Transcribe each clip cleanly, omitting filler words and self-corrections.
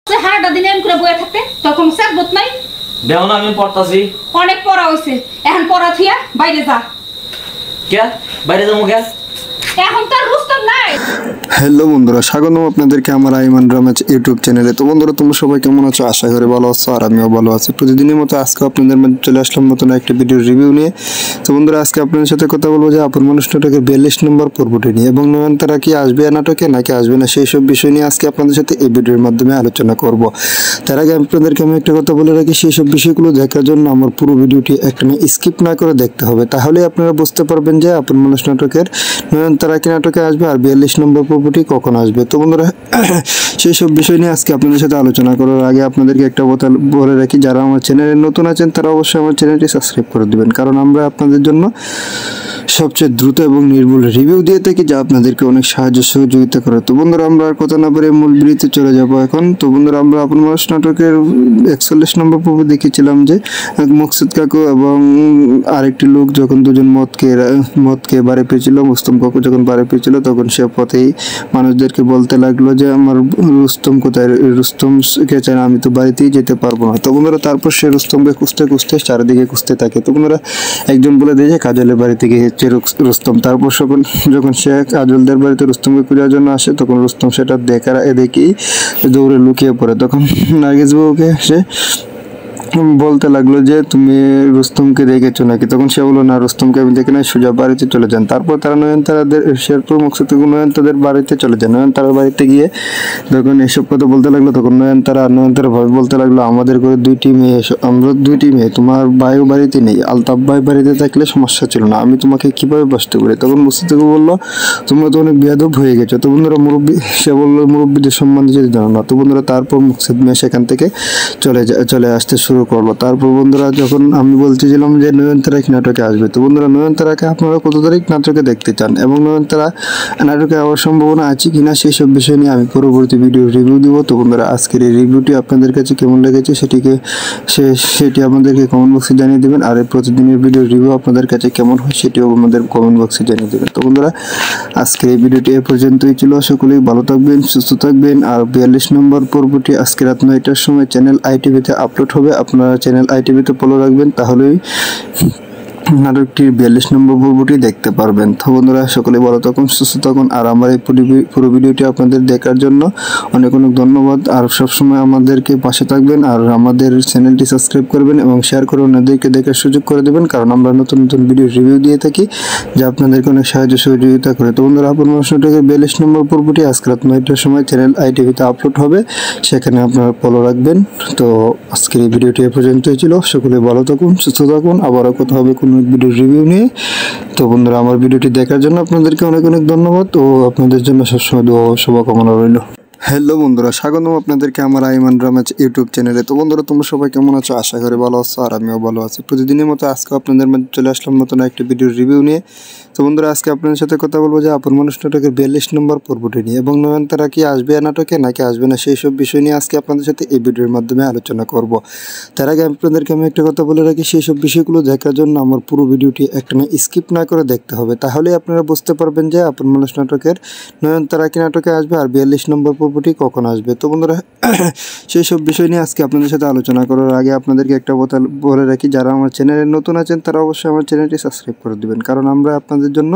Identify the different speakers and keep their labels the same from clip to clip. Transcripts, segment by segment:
Speaker 1: সারাটা দিন এম করে বয়ে থাকতে তখন সাকবত নাই।
Speaker 2: দেখো না আমি পড়তাছি।
Speaker 1: অনেক পড়া হইছে, এখন পড়া থিয়া বাইরে যা।
Speaker 2: কে বাইরে যাবো কে?
Speaker 1: এখন তার রুস্তম নাই।
Speaker 3: হ্যালো বন্ধুরা, স্বাগতম আপনাদেরকে আমার আইমান রামেজ ইউটিউব চ্যানেলে। তো বন্ধুরা, তোমরা সবাই কেমন আছো? আশা করি ভালো আছো, আর আমিও ভালো আছি। প্রতিদিনের মতো আজকে আপনাদের মধ্যে চলে আসলাম নতুন একটা ভিডিও রিভিউ নিয়ে। তো বন্ধুরা, আজকে আপনাদের সাথে কথা বলবো যে আপন মানুষ নাটকের 42 নম্বর পর্বটি নিয়ে, এবং নয়নতারা কি আসবে নাটকে নাকি আসবে না, সেই সব বিষয় নিয়ে আজকে আপনাদের সাথে এই ভিডিওর মাধ্যমে আলোচনা করব। তার আগে আপনাদেরকে আমি একটা কথা বলে রাখি, সেই সব বিষয়গুলো দেখার জন্য আমার পুরো ভিডিওটি একখানে স্কিপ না করে দেখতে হবে, তাহলে আপনারা বুঝতে পারবেন যে আপন মানুষ নাটকের নয়নতারা কি নাটকে আসবে আর 42 নম্বর পর্বটি কখন আসবে। তো বন্ধুরা, সেই সব বিষয় নিয়ে আজকে আপনাদের সাথে আলোচনা করার আগে আপনাদেরকে একটা কথা বলে রাখি, যারা আমার চ্যানেলে নতুন আছেন তারা অবশ্যই আমার চ্যানেলটি সাবস্ক্রাইব করে দিবেন, কারণ আমরা আপনাদের জন্য সবচেয়ে দ্রুত এবং নির্ভুল রিভিউ দিয়ে থাকি, যা আপনাদেরকে অনেক সাহায্য সহযোগিতা করে। তো বন্ধুরা, আমরা আর কথা না বলে মূল ভিডিওতে চলে যাব এখন। তো বন্ধুরা, আমরা আপন মানুষ নাটকের 41 নম্বর পর্ব দেখেছিলাম যে মকসুদ কাকু এবং আরেকটি লোক যখন দুজন মদ খেয়ে বাড়ি পেয়েছিল, মুস্তম কাকু যখন বাড়ি পেয়েছিল, তখন সে পথেই মানুষদেরকে বলতে লাগলো যে আমার রুস্তম কোথায়, রুস্তমকে চাই, আমি তো বাড়িতেই যেতে পারবো না। তো বন্ধুরা, তারপর সে রুস্তমকে খুঁজতে চারিদিকে খুঁজতে থাকে। তো বন্ধুরা, একজন বলে দিয়ে যে কাজলের বাড়িতে গিয়েছে রুস্তম। তারপর যখন সে কাজলদের বাড়িতে রুস্তমকে খোঁজার জন্য আসে, তখন রুস্তম সেটা দেখেই দৌড়ে লুকিয়ে পড়ে। তখন নার্গিস বাবুকে সে বলতে লাগলো যে তুমি রুস্তমকে দেখেছো নাকি? তখন সে বললো না, রুস্তমকে আমি দেখি না, সোজা বাড়িতে চলে যান। তারপর তারা নয়নতারাদের শেরপুর মকসুদ নয়নতাদের বাড়িতে চলে যায়। নয়নতারার বাড়িতে গিয়ে যখন এসব কথা বলতে লাগলো, তখন নয়নতারা ভাবে বলতে লাগলো, আমাদের ঘরে দুইটি মেয়ে, আমরা দুইটি মেয়ে, তোমার ভাইও বাড়িতে নেই, আলতাফ ভাই বাড়িতে থাকলে সমস্যা ছিল না, আমি তোমাকে কিভাবে বাঁচতে পারি? তখন মকসুদ বললো, তোমরা তো অনেক বেয়াদব হয়ে গেছো। তো বন্ধুরা, সে বললো মুরব্বীদের সম্বন্ধে যদি জানো না। তো বন্ধুরা, তারপর মকসুদ মেয়ে সেখান থেকে চলে আসতে শুরু করলো। তারপর বন্ধুরা, যখন আমি বলতেছিলাম যে নয়নতারা কি নাটকে আসবে, তো বন্ধুরা, নয়নতারাকে আপনারা কত তারিখ নাটকে দেখতে চান এবং নয়নতারা নাটকে আসার সম্ভাবনা আছে কিনা, সেই সব বিষয় নিয়ে আমি পরবর্তী ভিডিও রিভিউ দিব। তো বন্ধুরা, আজকের এই রিভিউটি আপনাদের কাছে কেমন লেগেছে সেটি আমাদেরকে কমেন্ট বক্সে জানিয়ে দেবেন, আর এই প্রতিদিনের ভিডিও রিভিউ আপনাদের কাছে কেমন হয় সেটিও আমাদের কমেন্ট বক্সে জানিয়ে দেবেন। তো বন্ধুরা, আজকের এই ভিডিওটি এ পর্যন্তই ছিল। সকলেই ভালো থাকবেন, সুস্থ থাকবেন। আর 42 নম্বর পর্বটি আজকে রাত 9টার সময় চ্যানেল আইটিভিতে আপলোড হবে। আপনারা চ্যানেল আইটিভিতে ফলো রাখবেন, তাহলেই নাটকটি 42 নম্বর পর্বটি দেখতে পারবেন। তো বন্ধুরা, সকলে ভালো থাকুন, সুস্থ থাকুন। আর আমার এই পুরো ভিডিওটি আপনাদের দেখার জন্য অনেক ধন্যবাদ। আর সবসময় আমাদেরকে পাশে থাকবেন, আর আমাদের চ্যানেলটি সাবস্ক্রাইব করবেন এবং শেয়ার করে অন্যদেরকে দেখার সুযোগ করে দেবেন, কারণ আমরা নতুন ভিডিও রিভিউ দিয়ে থাকি, যা আপনাদেরকে অনেক সাহায্য সহযোগিতা করে। তো বন্ধুরা, আপন মানুষ নাটকের 42 নম্বর পর্বটি আজকে রাত 9টার সময় চ্যানেল আইটিভিতে আপলোড হবে, সেখানে আপনারা ফলো রাখবেন। তো আজকের এই ভিডিওটি এ পর্যন্তই ছিল। সকলে ভালো থাকুন, সুস্থ থাকুন। আবারও কথা হবে কোনো ভিডিও রিভিউ নিয়ে। তো বন্ধুরা, আমার ভিডিওটি দেখার জন্য আপনাদেরকে অনেক ধন্যবাদ, ও আপনাদের জন্য সবসময় দোয়া ও শুভকামনা রইল। হ্যালো বন্ধুরা, স্বাগতম আপনাদেরকে আমার আইমান রামেজ ইউটিউব চ্যানেলে। তো বন্ধুরা, তোমরা সবাই কেমন আছো? আশা করি ভালো আছো, আর আমিও ভালো আছি। প্রতিদিনের মতো আজকে আপনাদের মধ্যে চলে আসলাম নতুন একটা ভিডিও রিভিউ নিয়ে। তো বন্ধুরা, আজকে আপনাদের সাথে কথা বলবো যে আপন মানুষ নাটকের 42 নম্বর পর্বটি নিয়ে, এবং নয়নতারা কি আসবে নাটকে নাকি আসবে না, সেই সব বিষয় নিয়ে আজকে আপনাদের সাথে এই ভিডিওর মাধ্যমে আলোচনা করব। তার আগে আপনাদেরকে আমি একটা কথা বলে রাখি, সেই সব বিষয়গুলো দেখার জন্য আমার পুরো ভিডিওটি একখানে স্কিপ না করে দেখতে হবে, তাহলে আপনারা বুঝতে পারবেন যে আপন মানুষ নাটকের নয়নতারা কি নাটকে আসবে আর 42 নম্বর পর্বটি কখন আসবে। তো বন্ধুরা, সেই সব বিষয় নিয়ে আজকে আপনাদের সাথে আলোচনা করার আগে আপনাদেরকে একটা কথা বলে রাখি, যারা আমার চ্যানেলে নতুন আছেন তারা অবশ্যই আমার চ্যানেলটি সাবস্ক্রাইব করে দিবেন, কারণ আমরা আপনাদের জন্য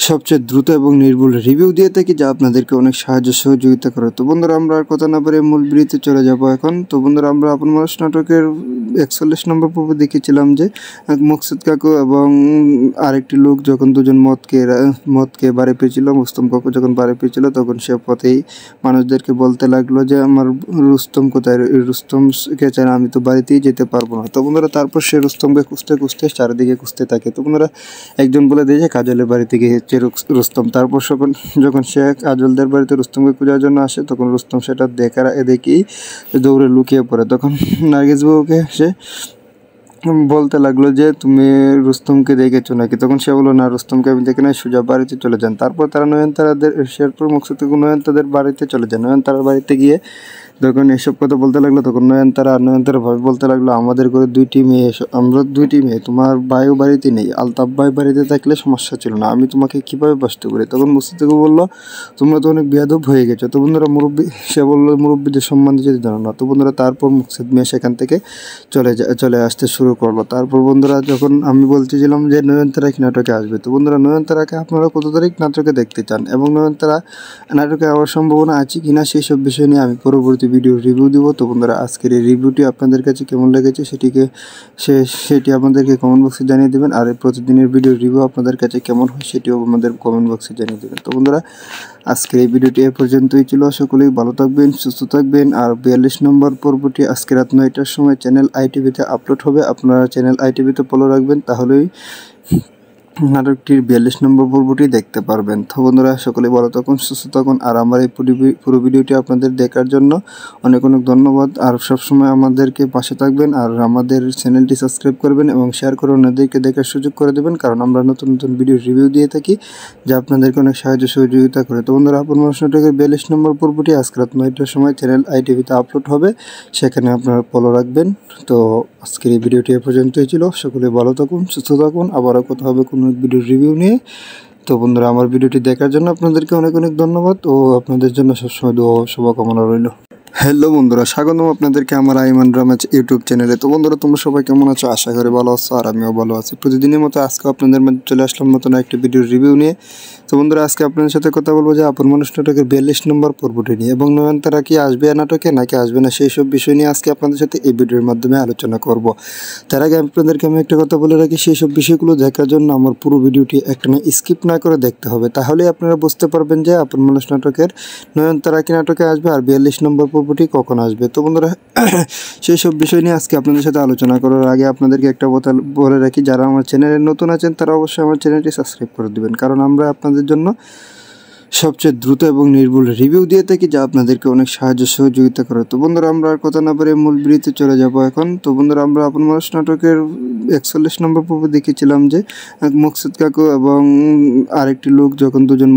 Speaker 3: সবচেয়ে দ্রুত এবং নির্ভুল রিভিউ দিয়ে থাকি, যা আপনাদেরকে অনেক সাহায্য সহযোগিতা করে। তো বন্ধুরা, আমরা আর কথা না বলে মূল ভিডিওতে চলে যাব এখন। তো বন্ধুরা, আমরা আপন মানুষ নাটকের 41 নম্বর পর্ব দেখেছিলাম যে মকসুদ কাকু এবং আরেকটি লোক যখন দুজন মদ খেয়ে বাড়ি পেয়েছিল, মুস্তম কাকু যখন বাড়ি পেয়েছিল, তখন সে পথেই মানুষদেরকে বলতে লাগলো যে আমার রুস্তম কোথায়, রুস্তমকে চাই, আমি তো বাড়িতেই যেতে পারবো না। তো বন্ধুরা, তারপর সে রুস্তমকে খুঁজতে চারিদিকে খুঁজতে থাকে। তো বন্ধুরা, একজন বলে দিয়ে যে কাজলের বাড়িতে গিয়েছে রুস্তম। তারপর যখন সে কাজলদের বাড়িতে রুস্তমকে খোঁজার জন্য আসে, তখন রুস্তম সেটা দেখেই দৌড়ে লুকিয়ে পড়ে। তখন নার্গিস বাবুকে সে বলতে লাগলো যে তুমি রুস্তমকে দেখেছো নাকি? তখন সে বললো না, রুস্তমকে আমি দেখি না, সোজা বাড়িতে চলে যান। তারপর তারা শেরপুর মকসুদ নয়নতাদের বাড়িতে চলে যায়। নয়নতারার বাড়িতে গিয়ে যখন এসব কথা বলতে লাগলো তখন নয়নতারা ভাবে বলতে লাগলো আমাদের ঘরে দুইটি মেয়ে, আমরা দুইটি মেয়ে, তোমার ভাইও বাড়িতে নেই, আলতাফ ভাই বাড়িতে থাকলে সমস্যা ছিল না, আমি তোমাকে কীভাবে বাঁচতে পারি। তখন মুস্তাফিজও বললো তোমরা তো অনেক বেয়াদব হয়ে গেছো। তো বন্ধুরা সে বললো মুরব্বীদের সম্মান দিতে জানো না। তো বন্ধুরা তারপর মুকসিদ মিয়া সেখান থেকে চলে আসতে শুরু করলো। তারপর বন্ধুরা যখন আমি বলতেছিলাম যে নয়নতারা কি নাটকে আসবে, তো বন্ধুরা নয়নতারাকে আপনারা কত তারিখ নাটকে দেখতে চান এবং নয়নতারা নাটকে আওয়ার সম্ভাবনা আছে কিনা সেই সব বিষয় নিয়ে আমি পরবর্তী ভিডিও রিভিউ দিব। তো বন্ধুরা আজকের এই রিভিউটি আপনাদের কাছে কেমন লেগেছে সেটি আমাদেরকে কমেন্ট বক্সে জানিয়ে দেবেন। আর এই প্রতিদিনের ভিডিও রিভিউ আপনাদের কাছে কেমন হয় সেটিও আমাদের কমেন্ট বক্সে জানিয়ে দেবেন। তো বন্ধুরা আজকের এই ভিডিওটি এ পর্যন্তই ছিল। সকলেই ভালো থাকবেন, সুস্থ থাকবেন। আর 42 নম্বর পর্বটি আজকে রাত 9টার সময় চ্যানেল আইটিভিতে আপলোড হবে। আপনারা চ্যানেল আইটিভিতে ফলো রাখবেন, তাহলেই নাটকটির 42 নম্বর পর্বটি দেখতে পারবেন। তো বন্ধুরা সকলে ভালো থাকুন, সুস্থ থাকুন। আর আমার এই পুরো ভিডিওটি আপনাদের দেখার জন্য অনেক ধন্যবাদ। আর সবসময় আমাদেরকে পাশে থাকবেন আর আমাদের চ্যানেলটি সাবস্ক্রাইব করবেন এবং শেয়ার করে অন্যদেরকে দেখার সুযোগ করে দেবেন, কারণ আমরা নতুন ভিডিও রিভিউ দিয়ে থাকি যা আপনাদেরকে অনেক সাহায্য সহযোগিতা করে। তো বন্ধুরা আপন মানুষ নাটকের 42 নম্বর পর্বটি আজকে রাত 9টার সময় চ্যানেল আইটিভিতে আপলোড হবে, সেখানে আপনারা ফলো রাখবেন। তো আজকের এই ভিডিওটি এ পর্যন্তই ছিল। সকলে ভালো থাকুন, সুস্থ থাকুন। আবারও কথা হবে কোনো ভিডিও রিভিউ নিয়ে। তো বন্ধুরা আমার ভিডিওটি দেখার জন্য আপনাদেরকে অনেক ধন্যবাদ ও আপনাদের জন্য সবসময় দোয়া ও শুভকামনা রইল। হ্যালো বন্ধুরা, স্বাগতম আপনাদেরকে আমার আইমান ড্রামা ইউটিউব চ্যানেলে। তো বন্ধুরা তোমরা সবাই কেমন আছো? আশা করি ভালো আছো আর আমিও ভালো আছি। প্রতিদিনের মতো আজকে আপনাদের মধ্যে চলে আসলাম নতুন একটি ভিডিও রিভিউ নিয়ে। তো বন্ধুরা আজকে আপনাদের সাথে কথা বলবো যে আপন মানুষ নাটকের 42 নম্বর পর্বটি নিয়ে এবং নয়নতারা কি আসবে নাটকে নাকি আসবে না সেই সব বিষয় নিয়ে আজকে আপনাদের সাথে এই ভিডিওর মাধ্যমে আলোচনা করব। তার আগে আপনাদেরকে আমি একটা কথা বলে রাখি, সেই সব বিষয়গুলো দেখার জন্য আমার পুরো ভিডিওটি একটা স্কিপ না করে দেখতে হবে, তাহলে আপনারা বুঝতে পারবেন যে আপন মানুষ নাটকের নয়নতারা কি নাটকে আসবে আর 42 নম্বর পর্বটি কখন আসবে। তো বন্ধুরা সেই সব বিষয় নিয়ে আজকে আপনাদের সাথে আলোচনা করার আগে আপনাদেরকে একটা কথা বলে রাখি, যারা আমার চ্যানেলে নতুন আছেন তারা অবশ্যই আমার চ্যানেলটি সাবস্ক্রাইব করে দেবেন, কারণ আমরা আপনাদের জন্য সবচেয়ে দ্রুত এবং নির্ভুল রিভিউ দিয়ে থাকি যা আপনাদেরকে অনেক সাহায্য সহযোগিতা করে। তো বন্ধুরা আমরা আর কথা না বলে মূল ভিডিওতে চলে যাব এখন। তো বন্ধুরা আমরা আপন মানুষ নাটকের 41 নম্বর পর্ব দেখেছিলাম যে মুকসিদ কাকু এবং আরেকটি লোক যখন দুজন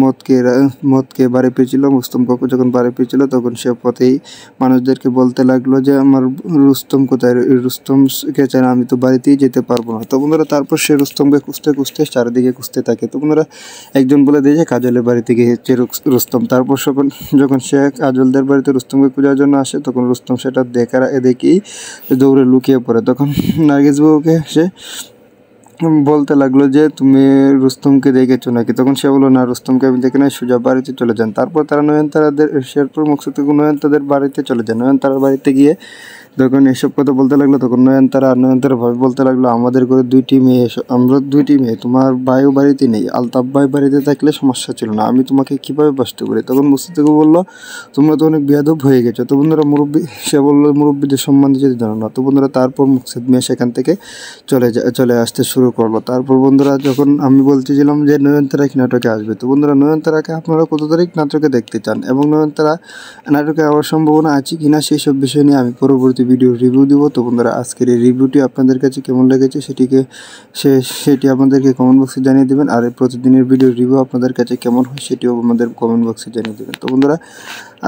Speaker 3: মদকে বাড়ি পেয়েছিল, মুস্তম কাকু যখন বাড়ি পেয়েছিল তখন সে পথেই মানুষদেরকে বলতে লাগলো যে আমার রুস্তম কোথায়, রুস্তমকে চাই আমি তো বাড়িতেই যেতে পারবো না। তো বন্ধুরা তারপর সে রুস্তমকে খুঁজতে চারিদিকে খুঁজতে থাকে। তো বন্ধুরা একজন বলে দিয়ে যে কাজলের বাড়িতে গিয়ে রুস্তম। তারপর যখন সে কাজলদের বাড়িতে রুস্তমকে খোঁজার জন্য আসে তখন রুস্তম সেটা দেখেই দৌড়ে লুকিয়ে পড়ে। তখন নার্গিস বাবুকে সে বলতে লাগলো যে তুমি রুস্তমকে দেখেছো নাকি? তখন সে বললো না, রুস্তমকে আমি দেখে নাই, সোজা বাড়িতে চলে যান। তারপর তারা শেরপুর মুকসিদ নয়নতাদের বাড়িতে চলে যায়। নয়নতারার বাড়িতে গিয়ে যখন এসব কথা বলতে লাগলো তখন নয়নতারা ভাবে বলতে লাগলো আমাদের ঘরে দুইটি মেয়ে, আমরা দুইটি মেয়ে, তোমার ভাইও বাড়িতে নেই, আলতাফ ভাই বাড়িতে থাকলে সমস্যা ছিল না, আমি তোমাকে কীভাবে বাঁচতে পারি। তখন মুস্তাফিজও বললো তোমরা তো অনেক বেয়াদব হয়ে গেছো। তো বন্ধুরা সে বললো মুরব্বীদের সম্মান দিতে জানো না। তো বন্ধুরা তারপর মুকসিদ মিয়া সেখান থেকে চলে আসতে শুরু করলো। তারপর বন্ধুরা যখন আমি বলতেছিলাম যে নয়নতারা কি নাটকে আসবে, তো বন্ধুরা নয়নতারাকে আপনারা কত তারিখ নাটকে দেখতে চান এবং নয়নতারা নাটকে আওয়ার সম্ভাবনা আছে কিনা সেই সব বিষয় নিয়ে আমি পরবর্তী ভিডিও রিভিউ দিব। তো বন্ধুরা আজকের এই রিভিউটি আপনাদের কাছে কেমন লেগেছে সেটি আমাদেরকে কমেন্ট বক্সে জানিয়ে দেবেন। আর এই প্রতিদিনের ভিডিও রিভিউ আপনাদের কাছে কেমন হয় সেটিও আমাদের কমেন্ট বক্সে জানিয়ে দেবেন। তো বন্ধুরা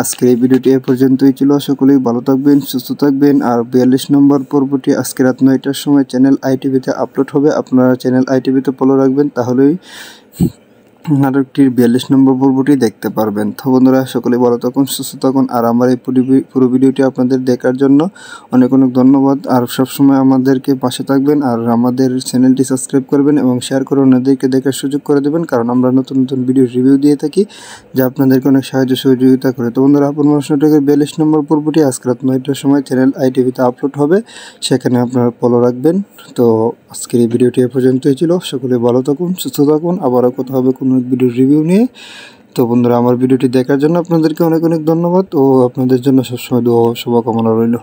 Speaker 3: আজকের এই ভিডিওটি এ পর্যন্তই ছিল। সকলেই ভালো থাকবেন, সুস্থ থাকবেন। আর 42 নম্বর পর্বটি আজকে রাত 9টার সময় চ্যানেল আইটিভিতে আপলোড হবে। আপনারা চ্যানেল আইটিভিতে ফলো রাখবেন, তাহলেই নাটকটির 42 নম্বর পর্বটি দেখতে পারবেন। তো বন্ধুরা সকলে ভালো থাকুন, সুস্থ থাকুন। আর আমার এই পুরো ভিডিওটি আপনাদের দেখার জন্য অনেক ধন্যবাদ। আর সবসময় আমাদেরকে পাশে থাকবেন আর আমাদের চ্যানেলটি সাবস্ক্রাইব করবেন এবং শেয়ার করে অন্যদেরকে দেখার সুযোগ করে দেবেন, কারণ আমরা নতুন ভিডিও রিভিউ দিয়ে থাকি যা আপনাদেরকে অনেক সাহায্য সহযোগিতা করে। তো বন্ধুরা আপন মানুষ নাটকের 42 নম্বর পর্বটি আজকে রাত 9টার সময় চ্যানেল আইটিভিতে আপলোড হবে, সেখানে আপনারা ফলো রাখবেন। তো আজকের এই ভিডিওটি এ পর্যন্তই ছিল। সকলে ভালো থাকুন, সুস্থ থাকুন। আবারও কথা হবে কোনো ভিডিও রিভিউ নিয়ে। তো বন্ধুরা আমার ভিডিওটি দেখার জন্য আপনাদেরকে অনেক ধন্যবাদ ও আপনাদের জন্য সবসময় দোয়া ও শুভকামনা রইল।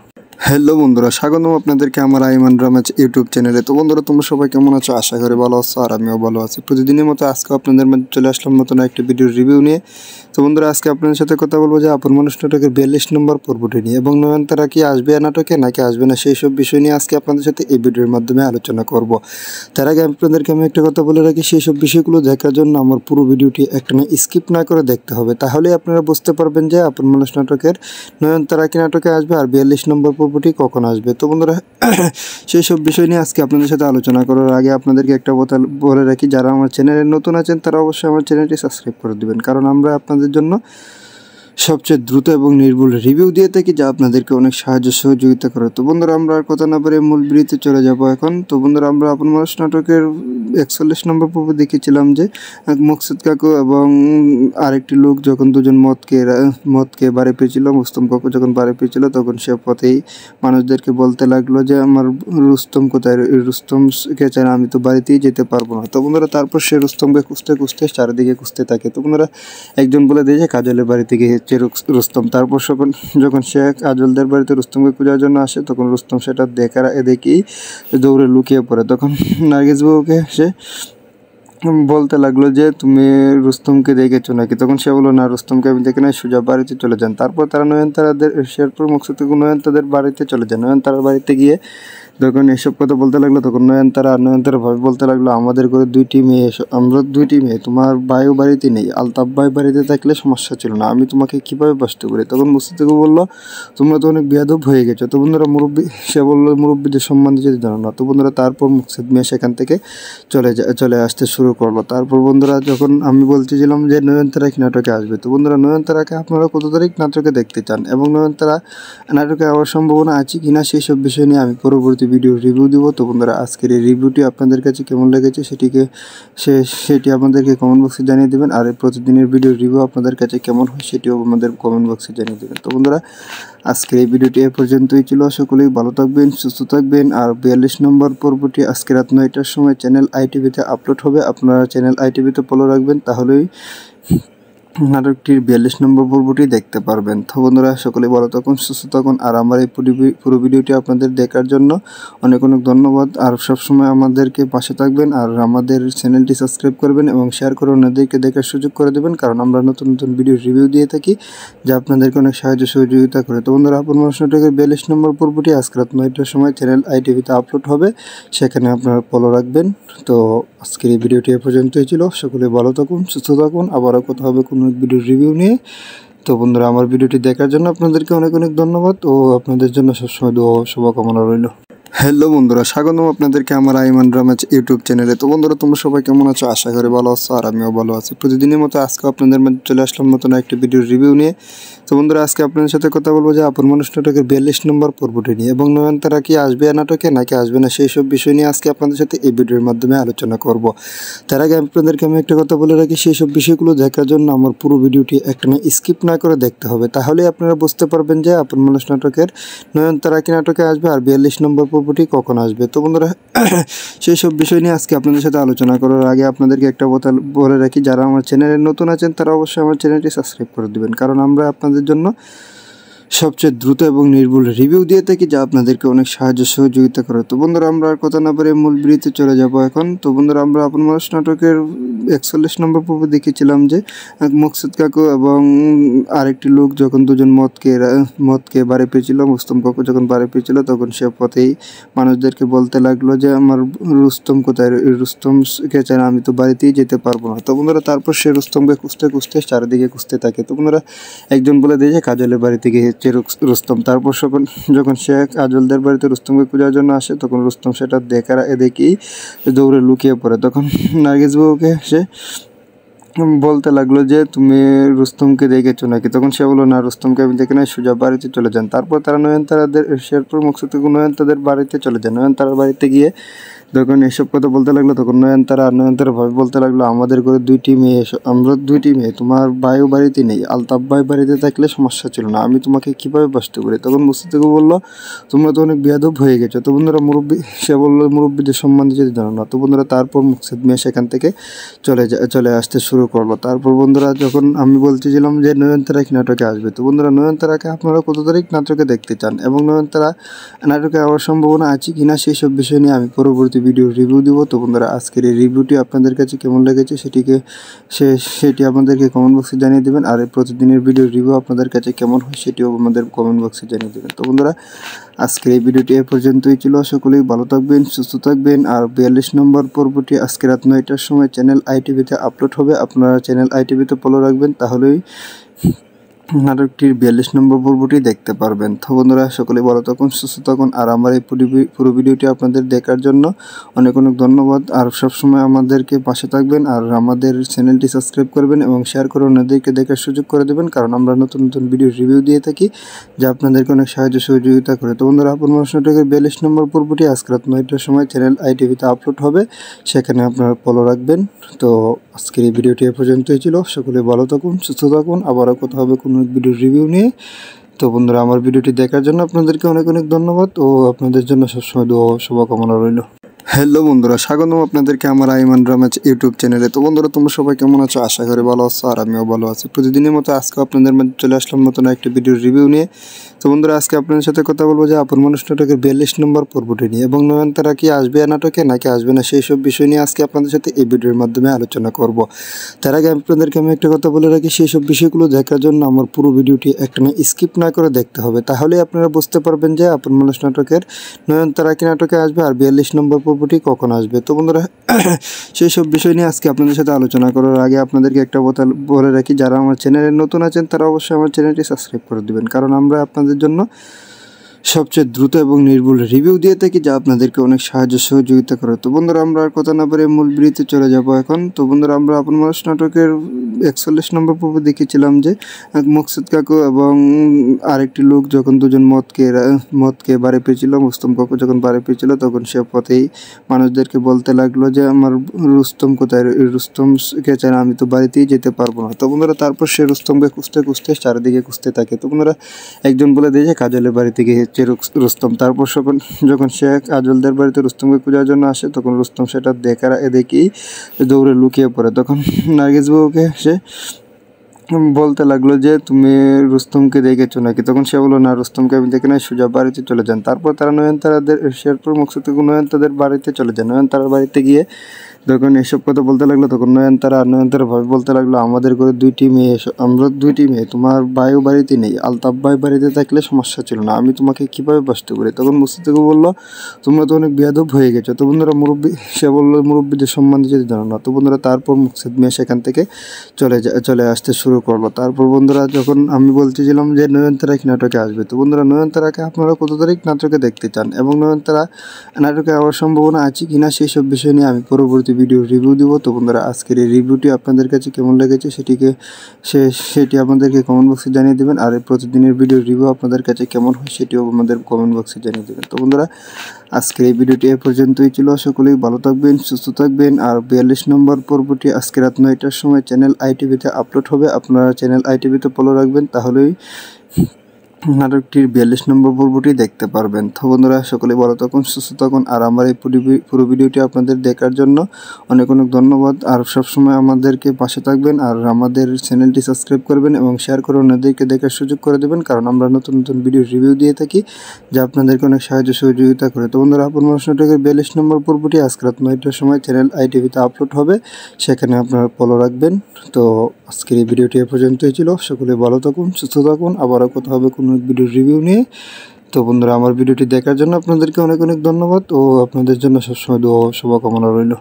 Speaker 3: হ্যালো বন্ধুরা, স্বাগতম আপনাদেরকে আমার আইমান ড্রামা ইউটিউব চ্যানেলে। তো বন্ধুরা তোমরা সবাই কেমন আছো? আশা করি ভালো আছো আর আমিও ভালো আছি। প্রতিদিনের মতো আজকে আপনাদের মধ্যে চলে আসলাম নতুন একটি ভিডিও রিভিউ নিয়ে। তো তো বন্ধুরা আজকে আপনাদের সাথে কথা বলবো যে আপন মানুষ নাটকের 42 নম্বর পর্বটি নিয়ে এবং নয়নতারা কি আসবে এই নাটকে নাকি আসবে না সেই সব বিষয় নিয়ে আজকে আপনাদের সাথে এই ভিডিওর মাধ্যমে আলোচনা করব। তার আগে আপনাদেরকে আমি একটা কথা বলে রাখি, সেই সব বিষয়গুলো দেখার জন্য আমার পুরো ভিডিওটি একটানা স্কিপ না করে দেখতে হবে, তাহলে আপনারা বুঝতে পারবেন যে আপন মানুষ নাটকের নয়নতারা কি নাটকে আসবে আর 42 নম্বর পর্বটি কখন আসবে। তো বন্ধুরা সেই সব বিষয় নিয়ে আজকে আপনাদের সাথে আলোচনা করার আগে আপনাদেরকে একটা কথা বলে রাখি, যারা আমার চ্যানেলে নতুন আছেন তারা অবশ্যই আমার চ্যানেলটি সাবস্ক্রাইব করে দিবেন, কারণ আমরা আপনাদের জন্য সবচেয়ে দ্রুত এবং নির্ভুল রিভিউ দিয়ে থাকি, যা আপনাদেরকে অনেক সাহায্য সহযোগিতা করে। তো বন্ধুরা আমরা আর কথা না বলে মূল ভিডিওতে চলে যাব এখন। তো বন্ধুরা আমরা আপন মানুষ নাটকের 41 নম্বর পর্বে দেখেছিলাম যে মকসুদ কাকু এবং আরেকটি লোক যখন দুজন মদকে বাড়ি পেয়েছিল, মুস্তম কাকু যখন বাড়ি পেয়েছিল তখন সে পথেই মানুষদেরকে বলতে লাগলো যে আমার রুস্তম কোথায়, রুস্তমকে চাই না, আমি তো বাড়িতেই যেতে পারবো না। তো বন্ধুরা তারপর সে রুস্তমকে খুঁজতে চারিদিকে খুঁজতে থাকে। তো বন্ধুরা একজন বলে দিয়ে যে কাজলের বাড়ি থেকে রুস্তম। তারপর যখন সে কাজলদের বাড়িতে রুস্তমকে খোঁজার জন্য আসে তখন রুস্তম সেটা দেখেই দৌড়ে লুকিয়ে পড়ে। তখন নার্গিস বাবুকে সে বলতে লাগলো যে তুমি রুস্তমকে দেখেছো নাকি, তখন সে বললো না রুস্তমকে আমি দেখে নাই, সোজা বাড়িতে চলে যান। তারপর তারা নয়নতারাদের শেরপুর মকসুদ নয়নতাদের বাড়িতে চলে যায়। নয়নতারার বাড়িতে গিয়ে যখন এসব কথা বলতে লাগলো তখন নয়নতারা ভাবে বলতে লাগলো আমাদের ঘরে আমরা দুইটি মেয়ে, তোমার ভাইও বাড়িতে নেই, আলতাফ ভাই বাড়িতে থাকলে সমস্যা ছিল না, আমি তোমাকে কিভাবে বাঁচতে পারি। তখন মুস্তাফিজু বললো তোমরা তো অনেক বেয়াদব হয়ে গেছো। তো বন্ধুরা সে বললো মুরব্বীদের সম্মান দিতে জানো না। তো বন্ধুরা তারপর মুকসিদ মেয়ে সেখান থেকে চলে আসতে শুরু করলো। তারপর বন্ধুরা যখন আমি বলতেছিলাম যে নয়নতারা কি নাটকে আসবে, তো বন্ধুরা নয়নতারাকে আপনারা কত তারিখ নাটকে দেখতে চান এবং নয়নতারা নাটকে আসার সম্ভাবনা আছে কিনা সেই সব বিষয় নিয়ে আমি পরবর্তী ভিডিও রিভিউ দিব। তো বন্ধুরা আজকের এই রিভিউটি আপনাদের কাছে কেমন লেগেছে সেটি আমাদেরকে কমেন্ট বক্সে জানিয়ে দেবেন, আর প্রতিদিনের ভিডিও রিভিউ আপনাদের কাছে কেমন হয় সেটিও আমাদের কমেন্ট বক্সে জানিয়ে দেবেন। তো বন্ধুরা আজকের এই ভিডিওটি এ পর্যন্তই ছিল, সকলেই ভালো থাকবেন, সুস্থ থাকবেন। আর 42 নম্বর পর্বটি আজকে রাত 9টার সময় চ্যানেল আইটিভিতে আপলোড হবে, আপনারা চ্যানেল আইটিভিতে ফলো রাখবেন, তাহলেই নাটকটির 42 নম্বর পর্বটি দেখতে পারবেন। তো বন্ধুরা সকলে ভালো থাকুন, সুস্থ থাকুন, আর আমার এই পুরো ভিডিওটি আপনাদের দেখার জন্য অনেক ধন্যবাদ। আর সবসময় আমাদেরকে পাশে থাকবেন, আর আমাদের চ্যানেলটি সাবস্ক্রাইব করবেন এবং শেয়ার করে অন্যদেরকে দেখার সুযোগ করে দেবেন, কারণ আমরা নতুন ভিডিও রিভিউ দিয়ে থাকি যা আপনাদেরকে অনেক সাহায্য সহযোগিতা করে। তো বন্ধুরা আপন মানুষ নাটকের 42 নম্বর পর্বটি আজকে রাত 9টার সময় চ্যানেল আইটিভিতে আপলোড হবে, সেখানে আপনারা ফলো রাখবেন। তো আজকের এই ভিডিওটি এ পর্যন্তই ছিল, সকলে ভালো থাকুন, সুস্থ থাকুন, আবারও কথা হবে কোনো ভিডিও রিভিউ নিয়ে। তো বন্ধুরা আমার ভিডিওটি দেখার জন্য আপনাদেরকে অনেক ধন্যবাদ ও আপনাদের জন্য সবসময় দোয়া ও শুভকামনা রইল। হ্যালো বন্ধুরা, স্বাগতম আপনাদেরকে আমার আইমান রামাজ ইউটিউব চ্যানেলে। তো বন্ধুরা তোমরা সবাই কেমন আছো, আশা করি ভালো আছো, আর আমিও ভালো আছি। প্রতিদিনের মতো আজকে আপনাদের মধ্যে চলে আসলাম নতুন একটি ভিডিও রিভিউ নিয়ে। তো বন্ধুরা আজকে আপনাদের সাথে কথা বলবো যে আপন মানুষ নাটকের 42 নম্বর পর্বটি নিয়ে এবং নয়নতারা কি আসবে এই নাটকে নাকি আসবে না সেই সব বিষয় নিয়ে আজকে আপনাদের সাথে এই ভিডিওর মাধ্যমে আলোচনা করব। তার আগে আপনাদেরকে আমি একটা কথা বলে রাখি, সেই সব বিষয়গুলো দেখার জন্য আমার পুরো ভিডিওটি একটানা স্কিপ না করে দেখতে হবে, তাহলে আপনারা বুঝতে পারবেন যে আপন মানুষ নাটকের নয়নতারা কি নাটকে আসবে আর 42 নম্বর পর্বটি কখন আসবে। তো বন্ধুরা সেই সব বিষয় নিয়ে আজকে আপনাদের সাথে আলোচনা করার আগে আপনাদেরকে একটা কথা বলে রাখি, যারা আমার চ্যানেলে নতুন আছেন তারা অবশ্যই আমার চ্যানেলটি সাবস্ক্রাইব করে দিবেন, কারণ আমরা আপনাদের জন্য সবচেয়ে দ্রুত এবং নির্ভুল রিভিউ দিয়ে থাকি, যা আপনাদেরকে অনেক সাহায্য সহযোগিতা করে। তো বন্ধুরা আমরা আর কথা না বলে মূল ভিডিওতে চলে যাব এখন। তো বন্ধুরা আমরা আপন মানুষ নাটকের 41 নম্বর পর্বে দেখেছিলাম যে মকসুদ কাকু এবং আরেকটি লোক যখন দুজন মদকে বাড়ি পেয়েছিল, মুস্তম কাকু যখন বাড়ি পেয়েছিল তখন সে পথেই মানুষদেরকে বলতে লাগলো যে আমার রুস্তম কোথায়, রুস্তমকে চাই না, আমি তো বাড়িতেই যেতে পারবো না। তো বন্ধুরা তারপর সে রুস্তমকে খুঁজতে চারিদিকে খুঁজতে থাকে। তো বন্ধুরা একজন বলে দিয়ে যে কাজলের বাড়ি থেকে রুস্তম। তারপর যখন সে কাজলদের বাড়িতে রুস্তমকে খোঁজার জন্য আসে তখন রুস্তম সেটা দেখেই দৌড়ে লুকিয়ে পড়ে। তখন নার্গিস বাবুকে সে বলতে লাগলো যে তুমি রুস্তমকে দেখেছো নাকি, তখন সে বললো না রুস্তমকে আমি দেখে নাই, সোজা বাড়িতে চলে যান। তারপর তারা শেরপুর মকসুদ নয়নতাদের বাড়িতে চলে যায়। নয়নতারার বাড়িতে গিয়ে যখন এসব কথা বলতে লাগলো তখন নয়নতারা ভাবে বলতে লাগলো আমাদের ঘরে আমরা দুইটি মেয়ে, তোমার ভাইও বাড়িতে নেই, আলতাফ ভাই বাড়িতে থাকলে সমস্যা ছিল না, আমি তোমাকে কিভাবে বাঁচতে পারি। তখন মুস্তাফিজু বললো তোমরা তো অনেক বেয়াদব হয়ে গেছো। তো বন্ধুরা সে বললো মুরব্বীদের সম্মান দিতে জানো না। তো বন্ধুরা তারপর মুকসিদ মেয়ে সেখান থেকে চলে আসতে শুরু করলো। তারপর বন্ধুরা যখন আমি বলতেছিলাম যে নয়নতারা কি নাটকে আসবে, তো বন্ধুরা নয়নতারাকে আপনারা কত তারিখ নাটকে দেখতে চান এবং নয়নতারা নাটকে আসার সম্ভাবনা আছে কিনা সেই সব বিষয় নিয়ে আমি পরবর্তী পরবর্তী ভিডিও রিভিউ দিব। তো বন্ধুরা আজকের এই রিভিউটি আপনাদের কাছে কেমন লেগেছে সেটি আমাদেরকে কমেন্ট বক্সে জানিয়ে দেবেন। আর এই প্রতিদিনের ভিডিও রিভিউ আপনাদের কাছে কেমন হয় সেটিও আমাদের কমেন্ট বক্সে জানিয়ে দেবেন। তো বন্ধুরা আজকের এই ভিডিওটি এ পর্যন্তই ছিল। সকলেই ভালো থাকবেন, সুস্থ থাকবেন। আর 42 নম্বর পর্বটি আজকে রাত 9টার সময় চ্যানেল আইটিভিতে আপলোড হবে। আপনারা চ্যানেল আইটিভিতে ফলো রাখবেন, তাহলেই নাটকটির 42 নম্বর পর্বটি দেখতে পারবেন। তো বন্ধুরা সকলে ভালো থাকুন, সুস্থ থাকুন। আর আমার এই পুরো ভিডিওটি আপনাদের দেখার জন্য অনেক অনেক ধন্যবাদ। আর সবসময় আমাদেরকে পাশে থাকবেন, আর আমাদের চ্যানেলটি সাবস্ক্রাইব করবেন এবং শেয়ার করে অন্যদেরকে দেখার সুযোগ করে দেবেন, কারণ আমরা নতুন নতুন ভিডিও রিভিউ দিয়ে থাকি যা আপনাদেরকে অনেক সাহায্য সহযোগিতা করে। তো বন্ধুরা আপন মানুষ নাটকের 42 নম্বর পর্বটি আজকে রাত 9টার সময় চ্যানেল আইটিভিতে আপলোড হবে, সেখানে আপনারা ফলো রাখবেন। তো আজকের এই ভিডিওটি এ পর্যন্তই ছিল। সকলে ভালো থাকুন, সুস্থ থাকুন। আবারও কথা হবে কোনো ভিডিও রিভিউ নিয়ে। তো বন্ধুরা আমার ভিডিওটি দেখার জন্য আপনাদেরকে অনেক অনেক ধন্যবাদ ও আপনাদের জন্য সবসময় দোয়া ও শুভকামনা রইল। হ্যালো বন্ধুরা, স্বাগতম আপনাদেরকে আমার আইমান ড্রামা ইউটিউব চ্যানেলে। তো বন্ধুরা তোমরা সবাই কেমন আছো? আশা করি ভালো আছো, আর আমিও ভালো আছি। প্রতিদিনের মতো আজকে আপনাদের মধ্যে চলে আসলাম নতুন একটি ভিডিও রিভিউ নিয়ে। তো বন্ধুরা আজকে আপনাদের সাথে কথা বলবো যে আপন মানুষ নাটকের 42 নম্বর পর্বটি নিয়ে, এবং নয়নতারা কি আসবে নাটকে নাকি আসবে না সেই সব বিষয় নিয়ে আজকে আপনাদের সাথে এই ভিডিওর মাধ্যমে আলোচনা করব। তার আগে আপনাদেরকে আমি একটা কথা বলে রাখি, সেই সব বিষয়গুলো দেখার জন্য আমার পুরো ভিডিওটি একটা স্কিপ না করে দেখতে হবে, তাহলে আপনারা বুঝতে পারবেন যে আপন মানুষ নাটকের নয়নতারা কি নাটকে আসবে আর 42 নম্বর পর্বটি কখন আসবে। তো বন্ধুরা সেই সব বিষয় নিয়ে আজকে আপনাদের সাথে আলোচনা করার আগে আপনাদেরকে একটা কথা বলে রাখি, যারা আমার চ্যানেলে নতুন আছেন তারা অবশ্যই আমার চ্যানেলটি সাবস্ক্রাইব করে দেবেন, কারণ আমরা আপনাদের জন্য সবচেয়ে দ্রুত এবং নির্ভুল রিভিউ দিয়ে থাকি যা আপনাদেরকে অনেক সাহায্য সহযোগিতা করে। তো বন্ধুরা আমরা আর কথা না বলে মূল ভিডিওতে চলে যাব এখন। তো বন্ধুরা আমরা আপন মানুষ নাটকের 41 নম্বর পর্ব দেখেছিলাম যে মকসুদ কাকু এবং আরেকটি লোক যখন দুজন মদকে বাড়ি পেয়েছিল, মুস্তম কাকু যখন বাড়ি পেয়েছিল তখন সে পথেই মানুষদেরকে বলতে লাগলো যে আমার রুস্তম কোথায়, রুস্তমকে চাই আমি তো বাড়িতেই যেতে পারবো না। তো বন্ধুরা তারপর সে রুস্তমকে খুঁজতে চারিদিকে খুঁজতে থাকে। তো বন্ধুরা একজন বলে দিয়ে যে কাজলের বাড়িতে গিয়ে রুস্তম। তারপর যখন সে কাজলদের বাড়িতে রুস্তমকে খোঁজার জন্য আসে, তখন রুস্তম সেটা দেখেই দৌড়ে লুকিয়ে পড়ে। তখন নার্গিস বাবুকে সে বলতে লাগলো যে তুমি রুস্তমকে দেখেছো নাকি? তখন সে বললো না, রুস্তমকে আমি দেখি না, সোজা বাড়িতে চলে যান। তারপর তারা নয়নতারাদের শেরপুর মকসুদ নয়নতাদের বাড়িতে চলে যায়। নয়নতারার বাড়িতে গিয়ে যখন এসব কথা বলতে লাগলো, তখন নয়নতারা ভাবে বলতে লাগলো আমাদের ঘরে আমরা দুইটি মেয়ে, তোমার ভাইও বাড়িতে নেই, আলতাফ ভাই বাড়িতে থাকলে সমস্যা ছিল না, আমি তোমাকে কিভাবে বাঁচতে পারি? তখন মকসুদ থেকে বললো তোমরা তো অনেক বেয়াদব হয়ে গেছো। তো বন্ধুরা সে বললো মুরব্বীদের সম্মান দিতে জানো না। তো বন্ধুরা তারপর মকসুদ মেয়ে সেখান থেকে চলে আসতে শুরু করলো। তারপর বন্ধুরা যখন আমি বলতেছিলাম যে নয়নতারা কি নাটকে আসবে, তো বন্ধুরা নয়নতারাকে আপনারা কত তারিখ নাটকে দেখতে চান এবং নয়নতারা নাটকে আসার সম্ভাবনা আছে কিনা সেই সব বিষয় নিয়ে আমি পরবর্তী ভিডিও রিভিউ দিব। তো বন্ধুরা আজকের এই রিভিউটি আপনাদের কাছে কেমন লেগেছে সেটি আমাদেরকে কমেন্ট বক্সে জানিয়ে দেবেন। আর এই প্রতিদিনের ভিডিও রিভিউ আপনাদের কাছে কেমন হয় সেটিও আমাদের কমেন্ট বক্সে জানিয়ে দেবেন। তো বন্ধুরা আজকের এই ভিডিওটি এ পর্যন্তই ছিল। সকলেই ভালো থাকবেন, সুস্থ থাকবেন। আর 42 নম্বর পর্বটি আজকে রাত 9টার সময় চ্যানেল আইটিভিতে আপলোড হবে। আপনারা চ্যানেল আইটিভিতে ফলো রাখবেন, তাহলেই নাটকটির 42 নম্বর পর্বটি দেখতে পারবেন। তো বন্ধুরা সকলে ভালো থাকুন, সুস্থ থাকুন। আর আমার এই পুরো ভিডিওটি আপনাদের দেখার জন্য অনেক অনেক ধন্যবাদ। আর সবসময় আমাদেরকে পাশে থাকবেন, আর আমাদের চ্যানেলটি সাবস্ক্রাইব করবেন এবং শেয়ার করে অন্যদেরকে দেখার সুযোগ করে দেবেন, কারণ আমরা নতুন নতুন ভিডিও রিভিউ দিয়ে থাকি যা আপনাদেরকে অনেক সাহায্য সহযোগিতা করে। তো বন্ধুরা আপন মানুষ নাটকের 42 নম্বর পর্বটি আজকে রাত 9টার সময় চ্যানেল আইটিভিতে আপলোড হবে, সেখানে আপনারা ফলো রাখবেন। তো আজকের এই ভিডিওটি এ পর্যন্তই ছিল। সকলে ভালো থাকুন, সুস্থ থাকুন। আবারও কথা হবে কোনো ভিডিও রিভিউ নিয়ে। তো বন্ধুরা আমার ভিডিওটি দেখার জন্য আপনাদেরকে অনেক অনেক ধন্যবাদ ও আপনাদের জন্য সবসময় দোয়া ও শুভকামনা রইল।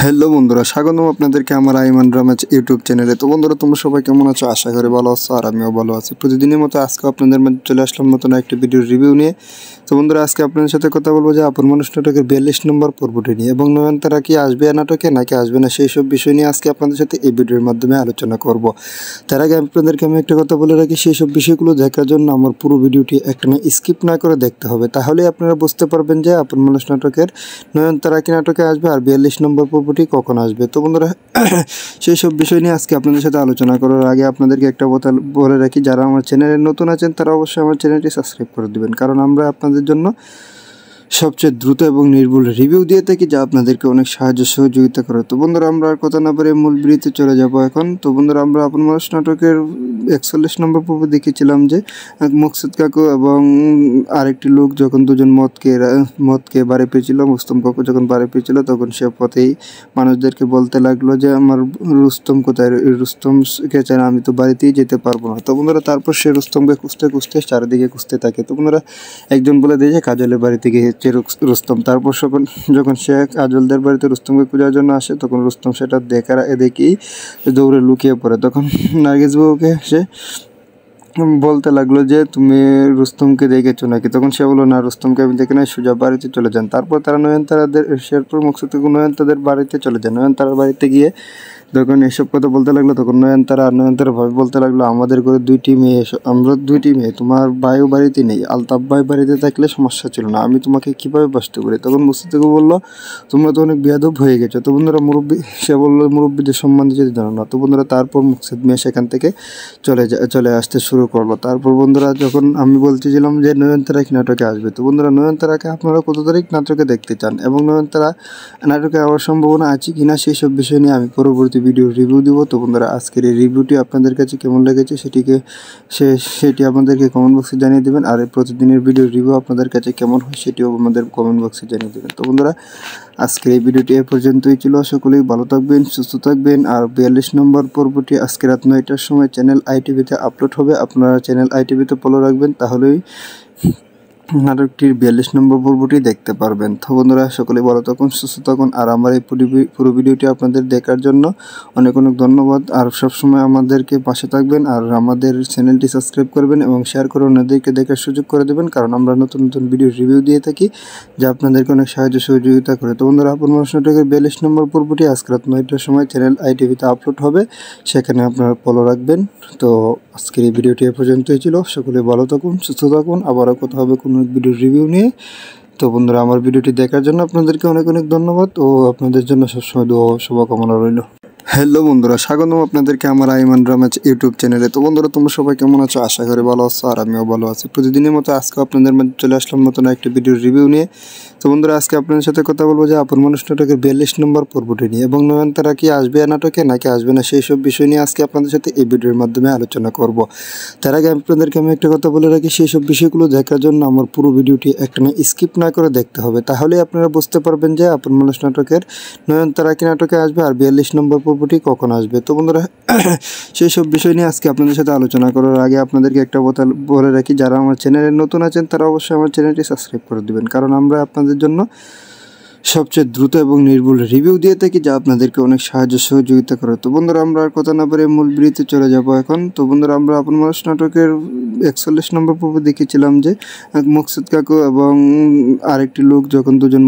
Speaker 3: হ্যালো বন্ধুরা, স্বাগতম আপনাদেরকে আমার আইমান ড্রামা ইউটিউব চ্যানেলে। তো বন্ধুরা তোমরা সবাই কেমন আছো? আশা করি ভালো আছো, আর আমিও ভালো আছি। প্রতিদিনের মতো আজকে আপনাদের মধ্যে চলে আসলাম নতুন একটি ভিডিও রিভিউ নিয়ে। তো বন্ধুরা আজকে আপনাদের সাথে কথা বলবো যে আপন মানুষ নাটকের 42 নম্বর পর্বটি নিয়ে, এবং নয়নতারা কি আসবে নাটকে নাকি আসবে না সেই সব বিষয় নিয়ে আজকে আপনাদের সাথে এই ভিডিওর মাধ্যমে আলোচনা করব। তার আগে আপনাদেরকে আমি একটা কথা বলে রাখি, সেই সব বিষয়গুলো দেখার জন্য আমার পুরো ভিডিওটি একটা স্কিপ না করে দেখতে হবে, তাহলে আপনারা বুঝতে পারবেন যে আপন মানুষ নাটকের নয়নতারা কি নাটকে আসবে আর 42 নম্বর পর্বটি কখন আসবে। তো বন্ধুরা সেই সব বিষয় নিয়ে আজকে আপনাদের সাথে আলোচনা করার আগে আপনাদেরকে একটা কথা বলে রাখি, যারা আমার চ্যানেলে নতুন আছেন তারা অবশ্যই আমার চ্যানেলটি সাবস্ক্রাইব করে দেবেন, কারণ আমরা আপনাদের জন্য সবচেয়ে দ্রুত এবং নির্ভুল রিভিউ দিয়ে থাকি, যা আপনাদেরকে অনেক সাহায্য সহযোগিতা করে। তো বন্ধুরা, আমরা আর কথা না বলে মূল ভিডিওতে চলে যাব এখন। তো বন্ধুরা, আমরা আপন মানুষ নাটকের 41 নম্বর পর্বে দেখেছিলাম যে মকসুদ কাকু এবং আরেকটি লোক যখন দুজন মদকে বাড়ি পেয়েছিল, রুস্তম কাকু যখন বাড়ি পেয়েছিল, তখন সে পথেই মানুষদেরকে বলতে লাগলো যে আমার রুস্তম কোথায়, রুস্তমকে চাই, আমি তো বাড়িতেই যেতে পারবো না। তো বন্ধুরা, তারপর সে রুস্তমকে খুঁজতে চারিদিকে খুঁজতে থাকে। তো বন্ধুরা, একজন বলে দেয় যে কাজলের বাড়িতে গিয়েছে রুস্তম। তারপর যখন সে কাজলদের বাড়িতে রুস্তমকে খোঁজার জন্য আসে, তখন রুস্তম সেটা দেখেই দৌড়ে লুকিয়ে পড়ে। তখন নার্গিস বাবুকে সে বলতে লাগলো যে তুমি রুস্তমকে দেখেছো নাকি? তখন সে বললো না, রুস্তমকে আমি দেখি না, সোজা বাড়িতে চলে যান। তারপর তারা নয়নতারাদের শেরপুর মকসুদ নয়নতাদের বাড়িতে চলে যান। নয়নতারার বাড়িতে গিয়ে যখন এসব কথা বলতে লাগলো, তখন নয়নতারা ভাবে বলতে লাগলো আমাদের ঘরে আমরা দুইটি মেয়ে, তোমার ভাইও বাড়িতে নেই, আলতাফ ভাই বাড়িতে থাকলে সমস্যা ছিল না, আমি তোমাকে কিভাবে বাঁচতে পারি? তখন মুস্তাফিজু বললো তোমরা তো অনেক বেয়াদব হয়ে গেছো। তো বন্ধুরা, সে বললো মুরব্বীদের সম্বন্ধে যদি জানো না। তো বন্ধুরা, তারপর মুকসিদ মেয়ে সেখান থেকে চলে আসতে শুরু করলো। তারপর বন্ধুরা, যখন আমি বলতেছিলাম যে নয়নতারা কি নাটকে আসবে, তো বন্ধুরা, নয়নতারাকে আপনারা কত তারিখ নাটকে দেখতে চান এবং নয়নতারা নাটকে আসার সম্ভাবনা আছে কিনা, সেই সব বিষয় নিয়ে আমি পরবর্তী ভিডিও রিভিউ দিব। তো বন্ধুরা, আজকের এই রিভিউটি আপনাদের কাছে কেমন লেগেছে সেটি আমাদেরকে কমেন্ট বক্সে জানিয়ে দেবেন। আর প্রতিদিনের ভিডিও রিভিউ আপনাদের কাছে কেমন হয় সেটিও আমাদের কমেন্ট বক্সে জানিয়ে দেবেন। তো বন্ধুরা, আজকের এই ভিডিওটি এ পর্যন্তই ছিল। সকলেই ভালো থাকবেন, সুস্থ থাকবেন। আর 42 নম্বর পর্বটি আজকে রাত 9টার সময় চ্যানেল আইটিভিতে আপলোড হবে। আপনারা চ্যানেল আইটিভিতে ফলো রাখবেন, তাহলেই নাটকটির 42 নম্বর পর্বটি দেখতে পারবেন। তো বন্ধুরা, সকলে ভালো থাকুন, সুস্থ থাকুন। আর আমার এই পুরো ভিডিওটি আপনাদের দেখার জন্য অনেক ধন্যবাদ। আর সবসময় আমাদেরকে পাশে থাকবেন, আর আমাদের চ্যানেলটি সাবস্ক্রাইব করবেন এবং শেয়ার করে অন্যদেরকে দেখার সুযোগ করে দেবেন, কারণ আমরা নতুন ভিডিও রিভিউ দিয়ে থাকি, যা আপনাদেরকে অনেক সাহায্য সহযোগিতা করে। তো বন্ধুরা, আপন মানুষ নাটকের 42 নম্বর পর্বটি আজকে রাত 9টার সময় চ্যানেল আইটিভিতে আপলোড হবে, সেখানে আপনারা ফলো রাখবেন। তো আজকের এই ভিডিওটি এ পর্যন্তই ছিল। সকলে ভালো থাকুন, সুস্থ থাকুন। আবারও কথা হবে কোনো ভিডিও রিভিউ নিয়ে। তো বন্ধুরা, আমার ভিডিওটি দেখার জন্য আপনাদেরকে অনেক ধন্যবাদ ও আপনাদের জন্য সবসময় দোয়া ও শুভকামনা রইল। হ্যালো বন্ধুরা, স্বাগতম আপনাদেরকে আমার আইমান রমেশ ইউটিউব চ্যানেলে। তো বন্ধুরা, তোমরা সবাই কেমন আছো? আশা করি ভালো আছো, আর আমিও ভালো আছি। প্রতিদিনের মতো আজকে আপনাদের মধ্যে চলে আসলাম নতুন একটি ভিডিও রিভিউ নিয়ে। তো বন্ধুরা, আজকে আপনাদের সাথে কথা বলবো যে আপন মানুষ নাটকের 42 নম্বর পর্বটি নিয়ে, এবং নয়নতারা কি আসবে নাটকে নাকি আসবে না, সেই সব বিষয় নিয়ে আজকে আপনাদের সাথে এই ভিডিওর মাধ্যমে আলোচনা করব। তার আগে আপনাদেরকে আমি একটা কথা বলে রাখি, সেই সব বিষয়গুলো দেখার জন্য আমার পুরো ভিডিওটি একটা স্কিপ না করে দেখতে হবে, তাহলে আপনারা বুঝতে পারবেন যে আপন মানুষ নাটকের নয়নতারা কি নাটকে আসবে আর 42 নম্বর পর্বটি কখন আসবে। তো বন্ধুরা, সেই সব বিষয় নিয়ে আজকে আপনাদের সাথে আলোচনা করার আগে আপনাদেরকে একটা কথা বলে রাখি, যারা আমার চ্যানেলে নতুন আছেন তারা অবশ্যই আমার চ্যানেলটি সাবস্ক্রাইব করে দিবেন, কারণ আমরা আপনাদের জন্য সবচেয়ে দ্রুত এবং নির্ভুল রিভিউ দিয়ে থাকি, যা আপনাদেরকে অনেক সাহায্য সহযোগিতা করে। তো বন্ধুরা, আমরা আর কথা না বলে মূল ভিডিওতে চলে যাব এখন। তো বন্ধুরা, আমরা আপন মানুষ নাটকের 41 নম্বর পর্বে দেখেছিলাম যে মকসুদ কাকু এবং আরেকটি লোক যখন দুজন